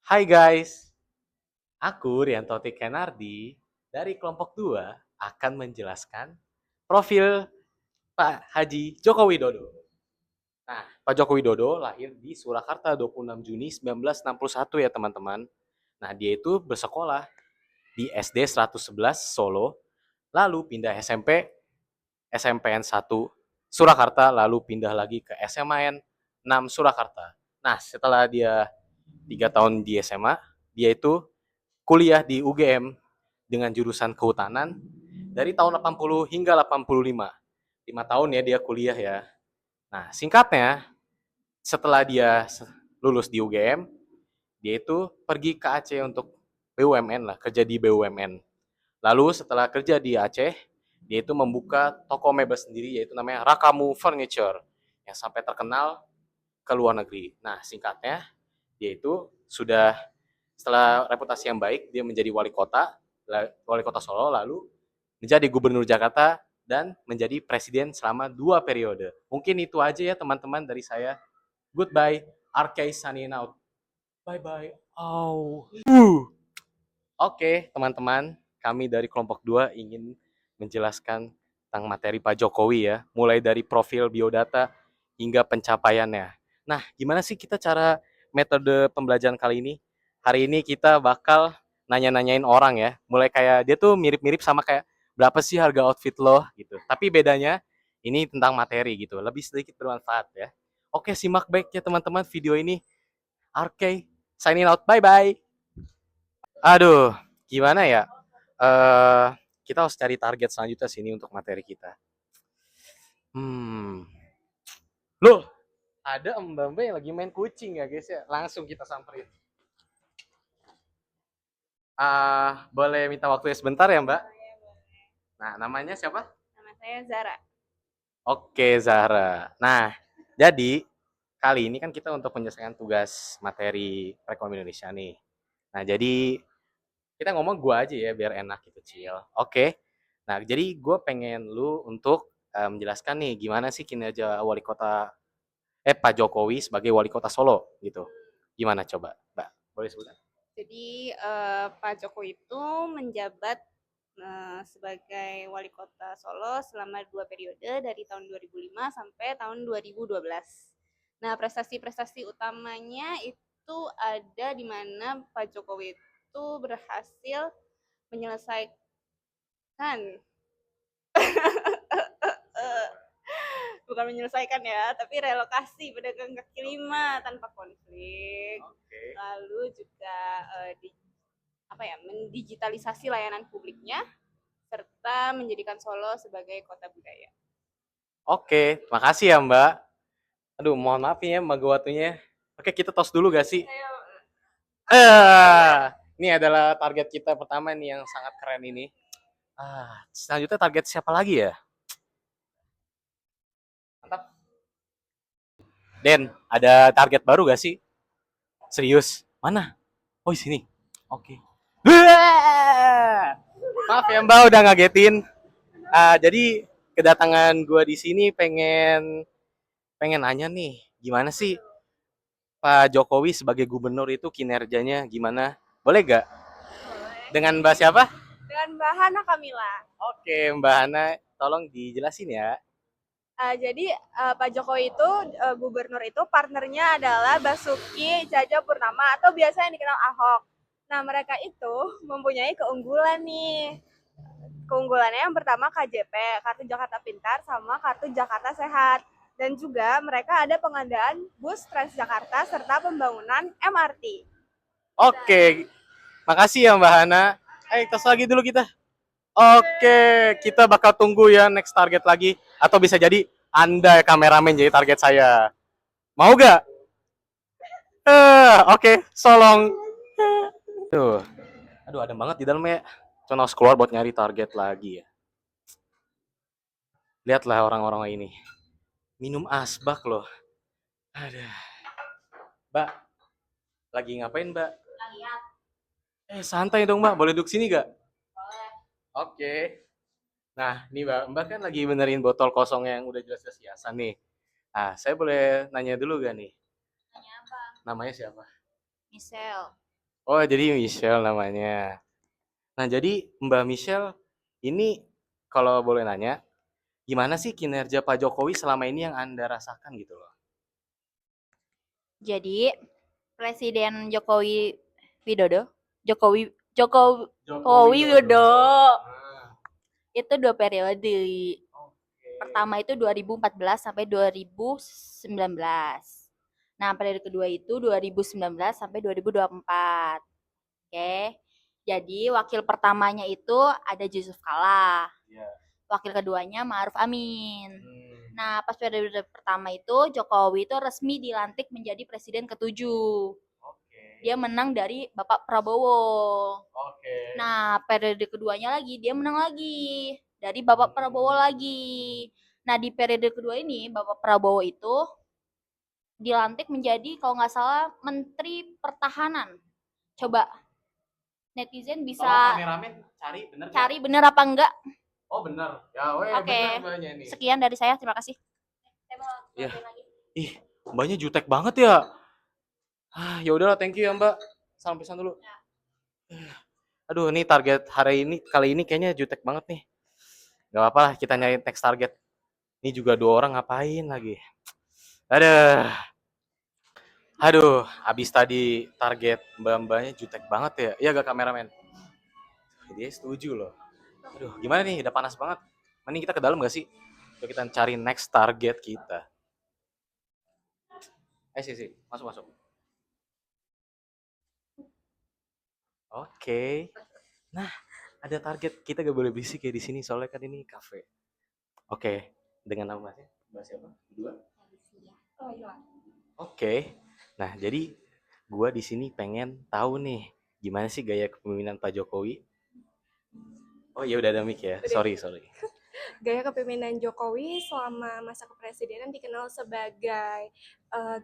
Hai guys, aku Rianto Kenardi dari kelompok 2 akan menjelaskan profil Pak Haji Joko Widodo. Nah, Pak Joko Widodo lahir di Surakarta 26 Juni 1961 ya teman-teman. Nah, dia itu bersekolah di SD 111 Solo, lalu pindah SMPN 1 Surakarta, lalu pindah lagi ke SMAN 6 Surakarta. Nah, setelah dia 3 tahun di SMA, dia itu kuliah di UGM dengan jurusan kehutanan dari tahun 80 hingga 85. 5 tahun ya dia kuliah ya. Nah, singkatnya setelah dia lulus di UGM, dia itu pergi ke Aceh untuk BUMN lah, kerja di BUMN. Lalu setelah kerja di Aceh, dia itu membuka toko mebel sendiri yaitu namanya Rakamu Furniture yang sampai terkenal ke luar negeri. Nah, singkatnya dia itu sudah setelah reputasi yang baik, dia menjadi wali kota Solo, lalu menjadi gubernur Jakarta dan menjadi presiden selama 2 periode. Mungkin itu aja ya teman-teman dari saya. Goodbye, RK signing out. Bye bye. Oh. Oke, teman-teman, kami dari kelompok 2 ingin menjelaskan tentang materi Pak Jokowi ya, mulai dari profil biodata hingga pencapaiannya. Nah, gimana sih kita cara metode pembelajaran kali ini? Hari ini kita bakal nanya-nanyain orang ya, mulai kayak dia tuh mirip-mirip sama kayak berapa sih harga outfit lo gitu. Tapi bedanya ini tentang materi gitu, lebih sedikit bermanfaat ya. Oke, simak baik ya teman-teman video ini. RK signing out. Bye bye. Aduh, gimana ya? Eh, kita harus cari target selanjutnya sini untuk materi kita. Hmm. Loh, ada mbak-mbak yang lagi main kucing ya guys ya. Langsung kita samperin. Boleh minta waktunya sebentar ya mbak? Nah, namanya siapa? Nama saya Zara. Oke, Zahra. Nah, jadi kali ini kan kita untuk menyelesaikan tugas materi perekonomian Indonesia nih. Nah, jadi kita ngomong gua aja ya biar enak gitu, Cil. Oke. Nah, jadi gue pengen lu untuk menjelaskan nih gimana sih kinerja wali kota Pak Jokowi sebagai wali kota Solo gitu. Gimana coba, Mbak? Boleh sebutan? Jadi Pak Jokowi itu menjabat sebagai wali kota Solo selama 2 periode dari tahun 2005 sampai tahun 2012. Nah, prestasi-prestasi utamanya itu ada di mana Pak Jokowi itu berhasil menyelesaikan bukan menyelesaikan ya, tapi relokasi pedagang kaki lima tanpa konflik. Oke. Lalu juga mendigitalisasi layanan publiknya serta menjadikan Solo sebagai kota budaya. Oke, makasih ya Mbak. Aduh, mohon maaf ya Mbak waktunya. Oke, kita tos dulu gak sih? Ini adalah target kita pertama nih yang sangat keren ini. Selanjutnya target siapa lagi ya? Mantap. Den, ada target baru gak sih? Serius? Mana? Oh, di sini. Oke. Maaf ya Mbak udah ngagetin. Jadi kedatangan gue di sini pengen pengen nanya nih, gimana sih Pak Jokowi sebagai gubernur itu kinerjanya gimana? Boleh gak? Dengan Mbak siapa? Dengan Mbak Hana Kamila. Oke, Mbak Hana, tolong dijelasin ya. Jadi Pak Jokowi itu gubernur itu partnernya adalah Basuki Cahayapurnama atau biasa yang dikenal Ahok. Nah, mereka itu mempunyai keunggulan nih. Keunggulannya yang pertama KJP, Kartu Jakarta Pintar, sama Kartu Jakarta Sehat. Dan juga mereka ada pengadaan bus Transjakarta serta pembangunan MRT. Oke, makasih ya Mbak Hana. Tos lagi dulu kita. Oke, kita bakal tunggu ya next target lagi. Atau bisa jadi Anda kameramen jadi target saya. Mau gak? Oke, solong. Tuh, aduh ada banget di dalamnya. Cuma harus keluar buat nyari target lagi ya. Lihatlah orang-orang ini. Minum asbak loh. Ada. Mbak, lagi ngapain Mbak? Lihat. Santai dong Mbak, boleh duduk sini gak? Oke. Nah, nih Mbak, Mbak kan lagi benerin botol kosong yang udah jelas-jelas hiasan nih. Saya boleh nanya dulu gak nih? Nanya apa? Namanya siapa? Michelle. Oh, jadi Michelle namanya. Nah, jadi Mbak Michelle ini kalau boleh nanya, gimana sih kinerja Pak Jokowi selama ini yang Anda rasakan gitu loh? Jadi Presiden Jokowi Widodo, Jokowi Jokowi Joko Jokowi Widodo. Widodo Ah, itu 2 periode. oke. Pertama itu 2014 sampai 2019. Nah, periode kedua itu 2019 sampai 2024. Oke. Jadi wakil pertamanya itu ada Yusuf Kala. Iya. Wakil keduanya Ma'ruf Amin. Hmm, Nah, pas periode pertama itu Jokowi itu resmi dilantik menjadi presiden ketujuh. oke. Dia menang dari Bapak Prabowo. Oke. Nah, periode keduanya lagi dia menang lagi dari Bapak Prabowo lagi. Nah, di periode kedua ini Bapak Prabowo itu dilantik menjadi kalau nggak salah Menteri Pertahanan. Coba netizen bisa Tolong kameramen cari bener gak? cari bener apa enggak. Oh bener. Ya weh Oke, bener mbaknya nih. sekian dari saya. Terima kasih. Iya. Ih, mbaknya jutek banget ya. Ah, ya udahlah, thank you ya mbak. Sampai sana dulu. Aduh, ini target hari ini kali ini kayaknya jutek banget nih. Gak apa-apa lah, kita nyari next target. Ini juga 2 orang ngapain lagi? Aduh, aduh, abis tadi target mbak-mbaknya jutek banget ya. Iya gak kameramen? Dia setuju loh. Aduh, gimana nih? Udah panas banget. Mending kita ke dalam gak sih? Coba kita cari next target kita. Sih, masuk masuk. Oke. Nah, ada target kita gak boleh berisik ya di sini soalnya kan ini cafe. Oke, dengan nama masnya? Mbak siapa? Dua? Oh iya. Oke. Nah, jadi gua di sini pengen tahu nih gimana sih gaya kepemimpinan Pak Jokowi. Oh iya udah ada mic ya. Udah. Sorry, sorry. Gaya kepemimpinan Jokowi selama masa kepresidenan dikenal sebagai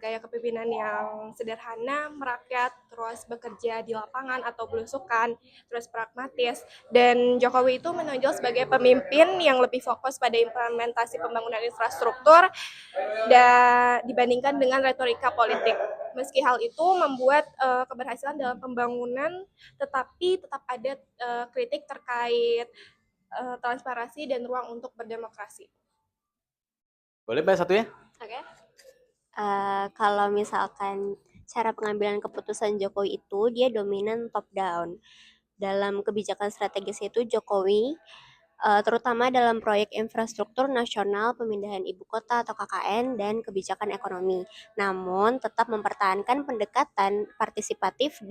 gaya kepemimpinan yang sederhana, merakyat, terus bekerja di lapangan atau belusukan, terus pragmatis. Dan Jokowi itu menonjol sebagai pemimpin yang lebih fokus pada implementasi pembangunan infrastruktur dan dibandingkan dengan retorika politik. Meski hal itu membuat keberhasilan dalam pembangunan, tetapi tetap ada kritik terkait transparansi dan ruang untuk berdemokrasi. Boleh Mbak satu ya? Oke. Okay. Kalau misalkan cara pengambilan keputusan Jokowi itu dia dominan top down. Dalam kebijakan strategis itu Jokowi terutama dalam proyek infrastruktur nasional, pemindahan ibu kota atau KKN, dan kebijakan ekonomi. Namun tetap mempertahankan pendekatan partisipatif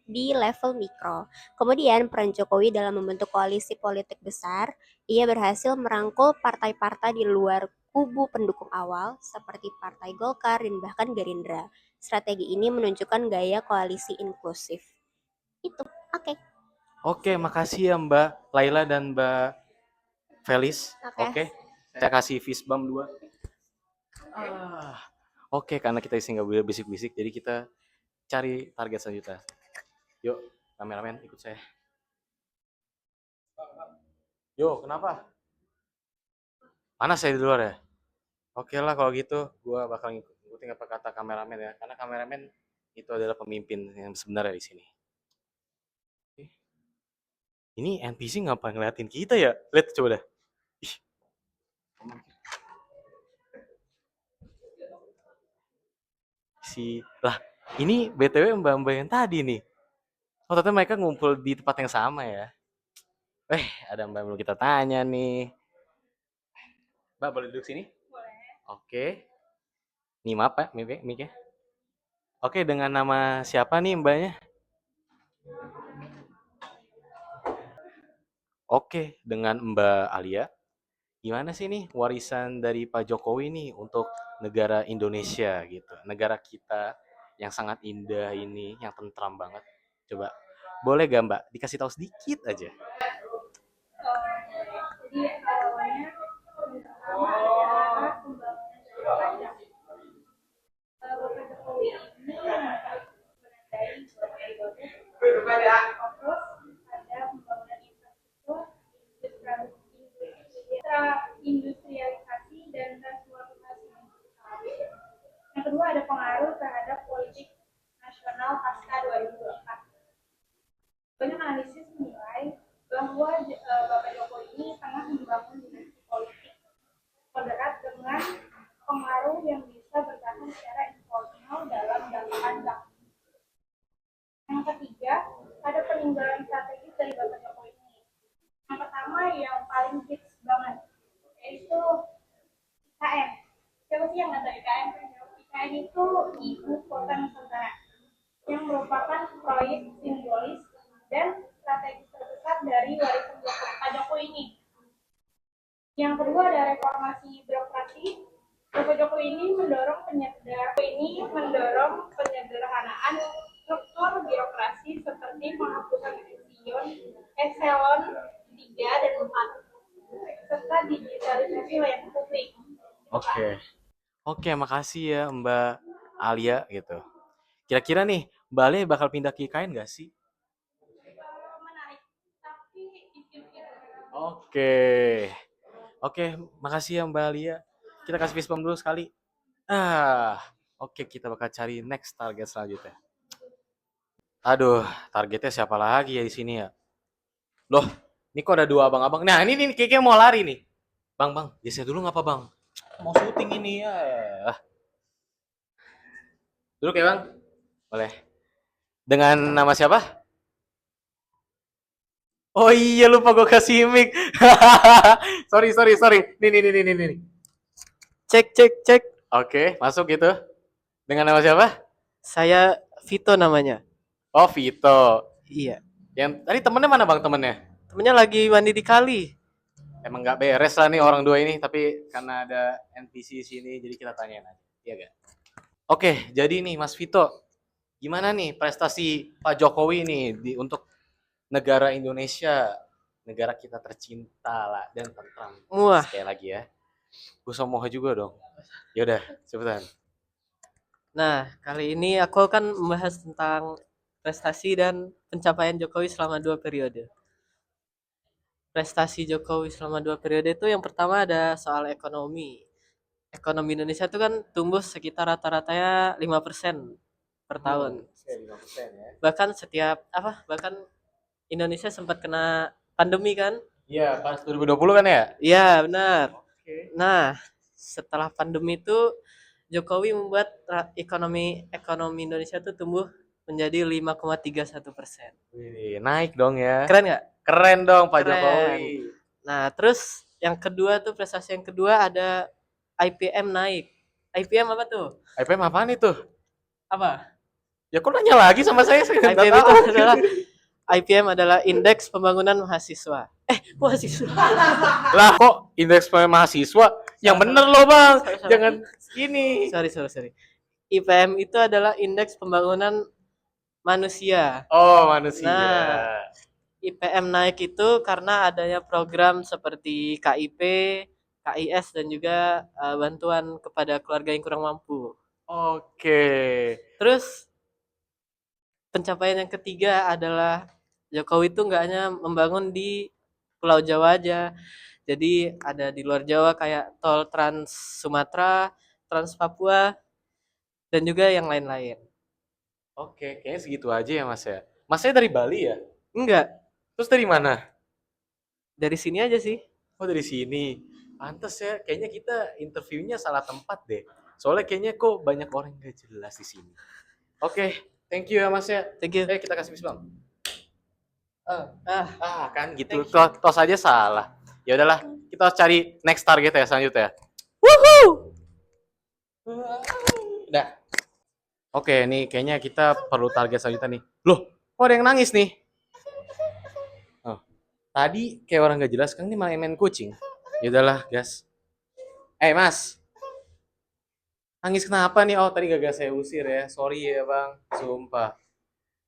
di level mikro. Kemudian peran Jokowi dalam membentuk koalisi politik besar, ia berhasil merangkul partai-partai di luar kubu pendukung awal seperti Partai Golkar dan bahkan Gerindra. Strategi ini menunjukkan gaya koalisi inklusif. Itu, oke. Oke, makasih ya Mbak Laila dan Mbak Felis. Oke. Oke. Saya kasih fist bump 2. Ah, oke, karena kita isi nggak boleh bisik-bisik, jadi kita cari target selanjutnya. Yuk, kameramen ikut saya. Yuk, kenapa? Panas saya di luar ya? Oke lah kalau gitu, gua bakal ngikutin apa kata kameramen ya, karena kameramen itu adalah pemimpin yang sebenarnya di sini. Ini NPC ngapa ngeliatin kita ya? Lihat coba dah. Ih, lah ini BTW mbak-mbak yang tadi nih. Oh ternyata mereka ngumpul di tempat yang sama ya. Ada mbak belum kita tanya nih. Mbak boleh duduk sini? Boleh. Oke. Nih maaf ya, mic ya. Oke, dengan nama siapa nih mbaknya? Oke, dengan Mbak Alia. Gimana sih nih warisan dari Pak Jokowi nih untuk negara Indonesia gitu. Negara kita yang sangat indah ini, yang tentram banget. Coba boleh gak Mbak dikasih tahu sedikit aja? Jadi awalnya pertama adalah pembangunan jangka panjang. Bapak Jokowi ini menandai dua periode. Terus ada pembangunan infrastruktur, industrialisasi dan transformasi digital. Yang kedua ada pengaruh terhadap politik nasional pasca 2024. analisis menilai bahwa Bapak Jokowi ini tengah membangun dinasti politik moderat dengan pengaruh yang bisa bertahan secara informal dalam jangka panjang. Yang ketiga, ada peninggalan strategis dari Bapak Jokowi ini. Yang pertama yang paling hits banget, yaitu IKN. Siapa sih yang nggak tahu IKN? IKN itu Ibu Kota Nusantara, yang merupakan proyek simbolis dan strategis terbesar dari warisan Pak Jokowi ini. Yang kedua ada reformasi birokrasi. Bapak Jokowi ini mendorong penyederhanaan struktur birokrasi seperti penghapusan eselon 3 dan 4 serta digitalisasi layanan publik. Oke, makasih ya Mbak Alia gitu. Kira-kira nih, Mbak Alia bakal pindah ke IKN nggak sih? Menarik, tapi dipikir. Oke, makasih ya Mbak Alia. Kita kasih fist bump dulu sekali. Oke, kita bakal cari next target selanjutnya. Aduh, targetnya siapa lagi ya di sini ya? Loh, ini kok ada dua abang-abang. Nah, ini kayaknya mau lari nih. Bang, geser dulu ngapa Bang? Mau syuting ini ya. Duduk ya Bang? Boleh. Dengan nama siapa? Oh iya, lupa gue kasih mic. sorry. Nih. Cek. Oke, masuk gitu. Dengan nama siapa? Saya Vito namanya. Oh, Vito. Iya. Yang tadi temennya mana Bang temennya? Temennya lagi mandi di kali. Emang nggak beres lah nih orang dua ini, tapi karena ada NPC di sini, jadi kita tanyain aja. Iya gak? Oke, jadi nih Mas Vito, gimana nih prestasi Pak Jokowi nih untuk negara Indonesia, negara kita tercinta lah dan tentram. Wah. Sekali lagi ya. Gue somoh juga dong. Yaudah, cepetan. Nah, kali ini aku akan membahas tentang prestasi dan pencapaian Jokowi selama 2 periode. Prestasi Jokowi selama 2 periode itu yang pertama ada soal ekonomi. Ekonomi Indonesia itu kan tumbuh sekitar rata-ratanya 5% per tahun. 5% ya. Bahkan Indonesia sempat kena pandemi kan? Iya, pas 2020 kan ya? Iya, benar. Oke. Nah, setelah pandemi itu Jokowi membuat ekonomi Indonesia itu tumbuh menjadi 5,31%. Wih, naik dong ya. Keren nggak? Keren dong Pak Keren. Jokowi. Nah, terus yang kedua tuh prestasi yang kedua ada IPM naik. IPM apa tuh? IPM apaan itu? Apa? Ya kok nanya lagi sama saya? Saya nggak IPM tahu. itu adalah IPM adalah Indeks Pembangunan Mahasiswa. Mahasiswa. Lah kok indeks mahasiswa? Yang bener loh Bang. Salah. Jangan gini. Sorry. IPM itu adalah Indeks Pembangunan Manusia. Oh, manusia. Nah, IPM naik itu karena adanya program seperti KIP, KIS dan juga bantuan kepada keluarga yang kurang mampu. Oke. Terus pencapaian yang ketiga adalah Jokowi itu nggak hanya membangun di Pulau Jawa aja. Jadi ada di luar Jawa kayak tol Trans Sumatera, Trans Papua dan juga yang lain-lain. Oke, kayaknya segitu aja ya Mas ya. Masnya dari Bali ya? Enggak, Terus dari mana? dari sini aja sih. Oh, dari sini. Pantes ya, kayaknya kita interviewnya salah tempat deh. Soalnya kayaknya kok banyak orang yang gak jelas di sini. Oke, thank you ya Mas ya. Thank you. Kita kasih bis Bang. Kan gitu. Thank you. Tos aja salah. Ya udahlah, kita harus cari next target ya selanjutnya. Udah. Oke, nih kayaknya kita perlu target selanjutnya nih. Loh, kok ada yang nangis nih? Oh, tadi kayak orang gak jelas kan ini malah main kucing. Ya udahlah, gas. Mas. Nangis kenapa nih? Oh, tadi gagal saya usir ya. Sorry ya, Bang. Sumpah.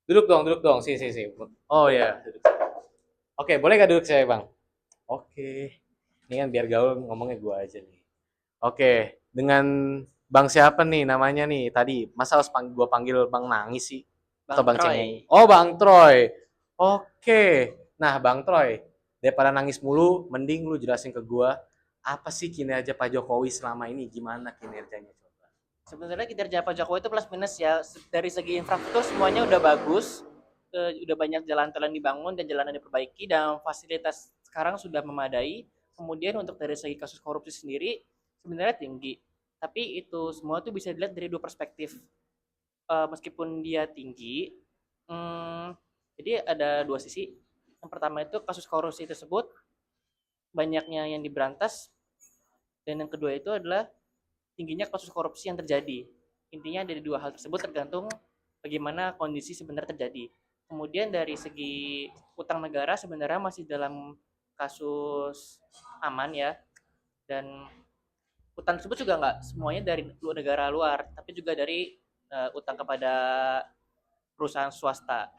Duduk dong. Sini. Oh ya, duduk. Oke, boleh gak duduk saya, Bang? Oke. Ini kan biar gaul ngomongnya gua aja nih. Oke, dengan Bang siapa nih namanya nih tadi? Masa harus gua panggil Bang nangis sih? Atau Bang Cengeng? Oh, Bang Troy. Oke. Nah, Bang Troy, daripada nangis mulu, mending lu jelasin ke gua apa sih kinerja Pak Jokowi selama ini? Gimana kinerjanya coba? Sebenarnya kinerja Pak Jokowi itu plus minus ya. Dari segi infrastruktur semuanya udah bagus. udah banyak jalan-jalan dibangun dan jalanan diperbaiki dan fasilitas sekarang sudah memadai. Kemudian untuk dari segi kasus korupsi sendiri sebenarnya tinggi. Tapi itu semua tuh bisa dilihat dari dua perspektif. Meskipun dia tinggi, jadi ada dua sisi. Yang pertama itu kasus korupsi tersebut banyaknya yang diberantas, dan yang kedua itu adalah tingginya kasus korupsi yang terjadi. Intinya dari dua hal tersebut tergantung bagaimana kondisi sebenarnya terjadi. Kemudian dari segi utang negara sebenarnya masih dalam kasus aman ya, dan utang tersebut juga nggak semuanya dari negara luar, tapi juga dari utang kepada perusahaan swasta.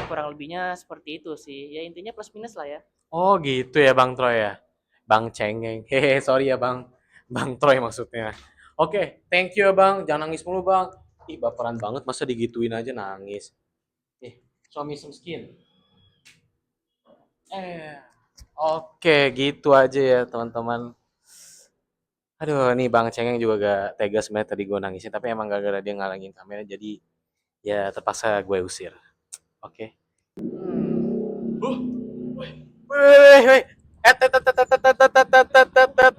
Kurang lebihnya seperti itu sih. Ya intinya plus minus lah ya. Oh gitu ya Bang Troy ya. Bang Cengeng. Hehe, sorry ya Bang. Bang Troy maksudnya. Oke, thank you ya Bang. Jangan nangis mulu Bang. Ih, baperan banget masa digituin aja nangis. Show me some skin. Oke, gitu aja ya teman-teman. Aduh, nih Bang Cengeng juga gak tega sebenarnya tadi gue nangisin, tapi emang gara-gara dia ngalangin kamera, jadi ya terpaksa gue usir. Oke. Weh,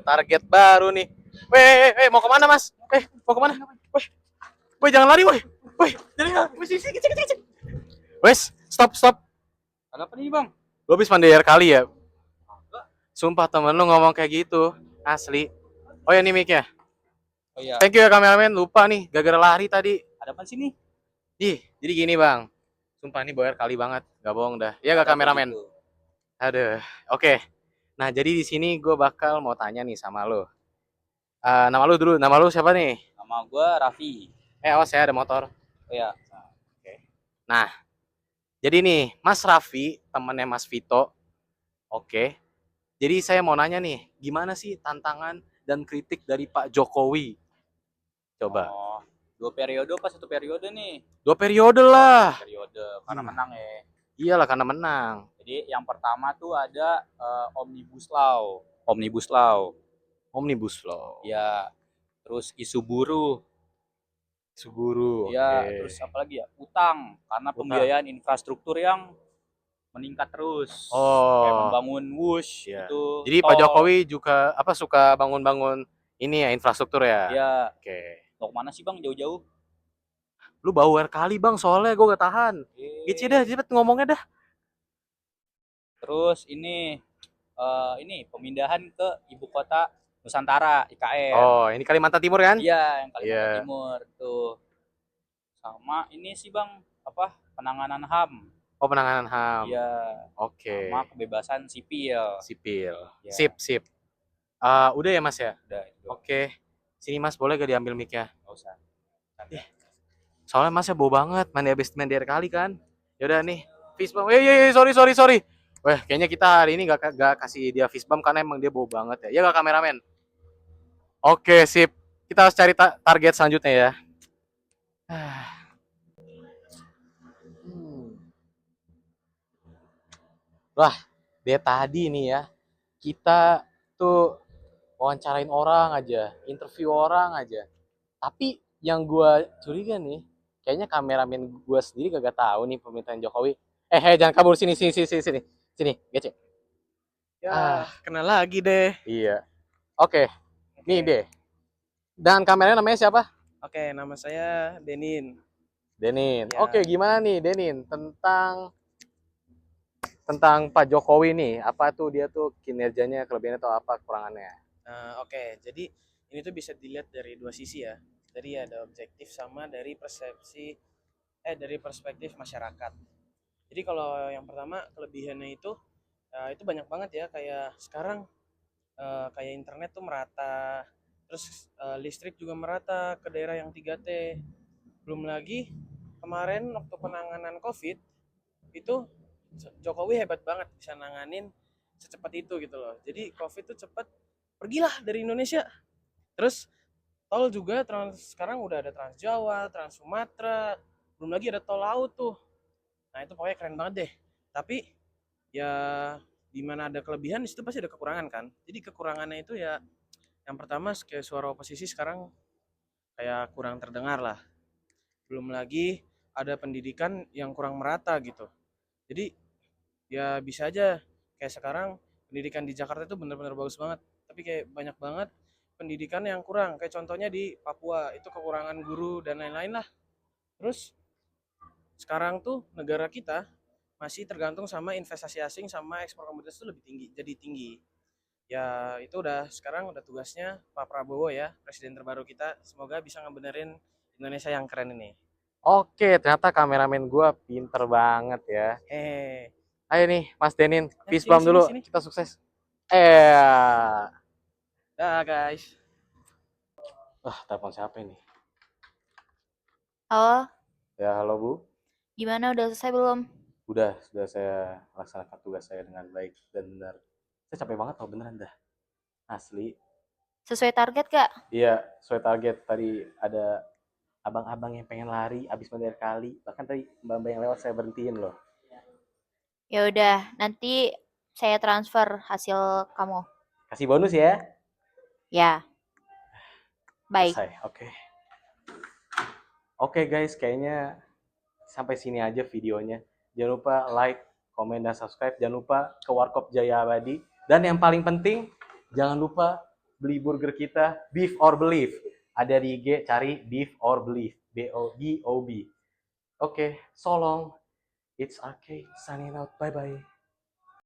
target baru nih. Weh, mau kemana Mas? Mau kemana? Weh, jangan lari, weh. Weh, jangan lari. Wes, stop. Ada apa nih bang? Lu habis mandi air kali ya? Sumpah temen lu ngomong kayak gitu, asli. Oh ya nih mic ya. Oh iya. Thank you ya kameramen, lupa nih, gara-gara lari tadi. Ada apa sih nih? Jadi gini bang, sumpah ini boyer kali banget, gak bohong dah. Iya gak Ada apa kameramen? gitu? Aduh, oke. Nah jadi di sini gue bakal mau tanya nih sama lo. Nama lu dulu, nama lu siapa nih? Nama gue Raffi. Awas ya ada motor. Oh iya. Oke. Nah, jadi nih Mas Raffi, temennya Mas Vito. Oke. Jadi saya mau nanya nih, gimana sih tantangan dan kritik dari Pak Jokowi? Coba. Oh, 2 periode apa 1 periode nih? 2 periode lah. Periode karena menang ya. Iyalah karena menang. Jadi yang pertama tuh ada Omnibus Law. Omnibus Law. Omnibus Law. Ya. Terus isu buruh. Suguru. Ya, Oke. terus apa lagi ya? Utang karena Utang. pembiayaan infrastruktur yang meningkat terus. Oh. Kayak membangun WUSH Iya. itu. Jadi Pak Jokowi juga suka bangun-bangun ini ya infrastruktur ya? Ya. Oke. Mau kemana sih bang jauh-jauh? Lu bawel kali bang, soalnya gue gak tahan. Gici dah, cepet ngomongnya dah. Terus ini pemindahan ke ibu kota Nusantara IKN. Oh, ini Kalimantan Timur kan? Iya, yang Kalimantan Iya. Timur tuh. Sama ini sih bang, penanganan HAM. Oh, penanganan HAM. Iya. Oke. Sama kebebasan sipil. Sipil. Ya. Sip. Udah ya mas ya? Udah itu. Oke. Sini mas, boleh gak diambil mic-nya? Nggak usah. Nanti. Soalnya masnya bau banget, habis mandi air kali kan. Yaudah nih, fist bump. Sorry. Wah, kayaknya kita hari ini gak kasih dia fist bump karena emang dia bau banget ya. Ya gak kameramen? Oke, sip. Kita harus cari target selanjutnya ya. Wah, dia tadi nih ya. Kita tuh wawancarain orang aja, interview orang aja. Tapi yang gue curiga nih, kayaknya kameramen gue sendiri gak tahu nih pemerintahan Jokowi. Jangan kabur sini, gece. Ya, kena lagi deh. Iya. Oke, nih deh. Dan kameranya namanya siapa? Oke, nama saya Denin. Denin. Ya. Oke, gimana nih Denin tentang Pak Jokowi nih? Apa tuh dia tuh kinerjanya, kelebihannya atau apa kekurangannya? Oke, jadi ini tuh bisa dilihat dari dua sisi ya. Jadi ada objektif sama dari dari perspektif masyarakat. Jadi kalau yang pertama kelebihannya itu banyak banget ya, kayak sekarang kayak internet tuh merata, terus listrik juga merata ke daerah yang 3T. Belum lagi kemarin waktu penanganan COVID itu Jokowi hebat banget bisa nanganin secepat itu gitu loh. Jadi COVID tuh cepat pergilah dari Indonesia. Terus tol juga sekarang udah ada Trans Jawa, Trans Sumatera, belum lagi ada tol laut tuh. Nah itu pokoknya keren banget deh. Tapi ya di mana ada kelebihan di situ pasti ada kekurangan kan. Jadi kekurangannya itu ya yang pertama kayak suara oposisi sekarang kayak kurang terdengar lah. Belum lagi ada pendidikan yang kurang merata gitu. Jadi ya bisa aja kayak sekarang pendidikan di Jakarta itu bener-bener bagus banget, tapi kayak banyak banget pendidikan yang kurang. Kayak contohnya di Papua itu kekurangan guru dan lain-lain lah. Terus sekarang tuh negara kita masih tergantung sama investasi asing sama ekspor komoditas itu lebih tinggi, jadi tinggi. Ya itu udah sekarang udah tugasnya Pak Prabowo ya, presiden terbaru kita. Semoga bisa ngebenerin Indonesia yang keren ini. Oke, ternyata kameramen gua pinter banget ya. Eh, Ayo nih, Mas Denin, fist sini, bump sini, dulu, sini. kita sukses. Dah guys. Telepon siapa ini? Halo, Ya, halo Bu. gimana udah selesai belum? Sudah saya laksanakan tugas saya dengan baik dan benar. Saya capek banget tau, beneran dah. Asli. Sesuai target gak? Iya, sesuai target. Tadi ada abang-abang yang pengen lari abis mandiri kali. Bahkan tadi mbak-mbak yang lewat saya berhentiin loh. Ya udah, nanti saya transfer hasil kamu. Kasih bonus ya. Ya, baik. Selesai, oke. Oke guys, kayaknya sampai sini aja videonya. Jangan lupa like, komen, dan subscribe. Jangan lupa ke Warkop Jaya Abadi. Dan yang paling penting, jangan lupa beli burger kita, Beef or Belief. Ada di IG, cari Beef or Belief. B-O-B-O-B. Oke, so long. It's RK signing out. Bye-bye.